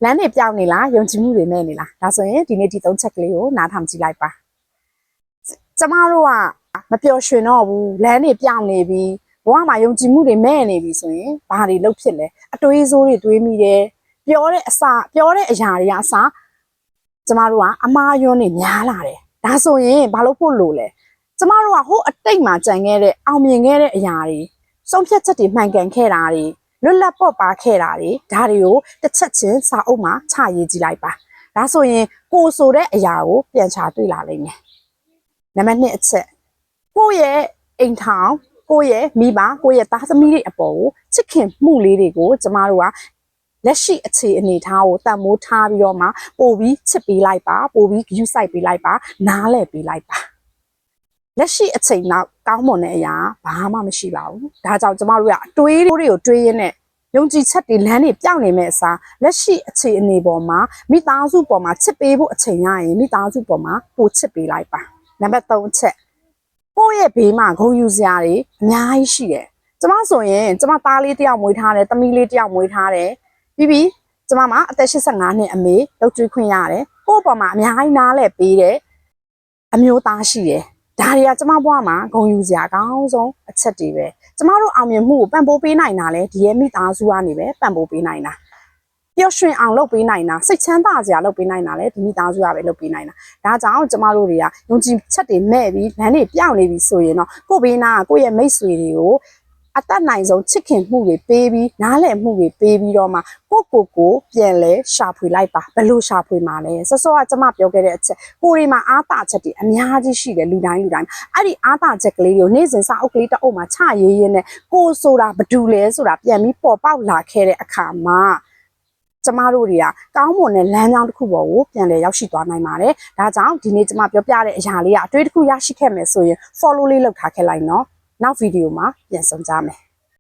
လမ်းတွေပြောင်းနေလားယုံကြည်မှုတွေမဲ့နေလားဒါဆိုရင်ဒီနေ့ဒီ၃ချက်ကလေးကိုနားထောင်ကြည့်လိုက်ပါကျမတို့ကမပျော်ရွှင်တော့ဘူးလမ်းတွေပြောင်းနေပြီဘဝမှာယုံကြည်မှုတွေမဲ့နေပြီဆိုရင်ဘာတွေလုပ်ဖြစ်လဲအတွေးဆိုးတွေတွေးမိတယ်ပြောတဲ့အရာတွေကအစကျမတို့ကအမားယွန်းနေများလာတယ်ဒါဆိုရင်ဘာလို့ဖို့လို့လဲကျမတို့ကဟိုအတိတ်မှာကြံခဲ့တဲ့အောင်မြင်ခဲ့တဲ့အရာတွေဆုံးဖြတ်ချက်တွေမှန်ကန်ခဲ့တာတွေလွတ်လပ်ပေါ့ပါခဲ့တာတွေဒါတွေကိုတစ်ချက်ချင်းစာအုပ်မှာချရေးကြည့်လိုက်ပါဒါဆိုရင်ကိုဆိုတဲ့အရာကိုပြန်ချတွေ့လာလိမ့်မယ်နံပါတ်2အချက်ကိုယ့်ရဲ့အိမ်ထောင်ကိုယ့်ရဲ့မိဘကိုယ့်ရဲ့သားသမီးတွေအပေါ်ကိုချစ်ခင်မှုလေးတွေကိုကျမတို့ကလက်ရှိအခြေအနေထားကိုတန်မိုးထားပြီးတော့မှပို့ပြီးချစ်ပေးလိုက်ပါပို့ပြီးဂရုစိုက်ပေးလိုက်ပါနားလည်ပေးလိုက်ပါလက်ရှိအချိန်နောက်ကောင်းမွန်တဲ့အရာဘာမှမရှိပါဘူးဒါကြောင့်ကျမတို့ကအတွေးတွေကိုတွေးရင်းနဲ့ယုံကြည်ချက်တွေလမ်းတွေပြောင်းနေမဲ့အစားလက်ရှိအခြေအနေပေါ်မှာမိသားစုပေါ်မှာချစ်ပေးဖို့အချိန်ရရင်မိသားစုပေါ်မှာပို့ချစ်ပေးလိုက်ပါနံပါတ်3အချက်ကိုယ့်ရဲ့ဘေးမှာဂုဏ်ယူစရာတွေအများကြီးရှိတယ်ကျမဆိုရင်ကျမသားလေးတယောက်မွေးထားတယ်သမီးလေးတယောက်မွေးထားတယ်ပြီးကျမမှာအသက်85နှစ်အမေလုပ်ကြွေးခွင့်ရတယ်ကိုယ့်ပေါ်မှာအများကြီးနားလဲပေးတယ်အမျိုးသားရှိတယ်ဒါတွေကကျမဘဝမှာဂုဏ်ယူစရာအကောင်းဆုံးအချက်တွေပဲကျမတို့အောင်မြင်မှုကိုပံ့ပိုးပေးနိုင်တာလေဒီရဲ့မိသားစုကနေပဲပံ့ပိုးပေးနိုင်တာပျော်ရွှင်အောင်လုပ်ပေးနိုင်တာစိတ်ချမ်းသာစရာလုပ်ပေးနိုင်တာလေဒီမိသားစုကပဲလုပ်ပေးနိုင်တာဒါကြောင့်ကျမတို့တွေကယုံကြည်ချက်တွေမဲ့ပြီးလမ်းတွေပြောင်းနေပြီဆိုရင်တော့ကိုယ့်ဘေးနားကိုယ့်ရဲ့မိတ်ဆွေတွေကိုအသက်နိုင်ဆုံးချစ်ခင်မှုတွေပေးပြီးနားလည်မှုတွေပေးပြီးတော့မှကိုပြန်လဲရှာဖွေလိုက်ပါဘယ်လိုရှာဖွေမှာလဲစောစောကကျမပြောခဲ့တဲ့အချက်ကိုရီမှာအားသာချက်တွေအများကြီးရှိတယ်လူတိုင်းအဲ့ဒီအားသာချက်ကလေးတွေကိုနေ့စဉ်စာအုပ်ကလေးတစ်အုပ်မှာချရေးရင်းနဲ့ကိုဆိုတာဘာတူလဲဆိုတာပြန်ပြီးပေါ်ပေါက်လာခဲ့တဲ့အခါမှာကျမတို့တွေကကောင်းမွန်တဲ့လမ်းကြောင်းတစ်ခုပေါ်ကိုပြန်လဲရောက်ရှိသွားနိုင်ပါတယ်ဒါကြောင့်ဒီနေ့ကျမပြောပြတဲ့အရာလေးကအတွေ့အကြုံရရှိခဲ့မယ်ဆိုရင် follow လေးလုပ်ထားခဲ့လိုက်နော်နောက်ဗီဒီယိုမှာပြန်ဆုံကြမယ်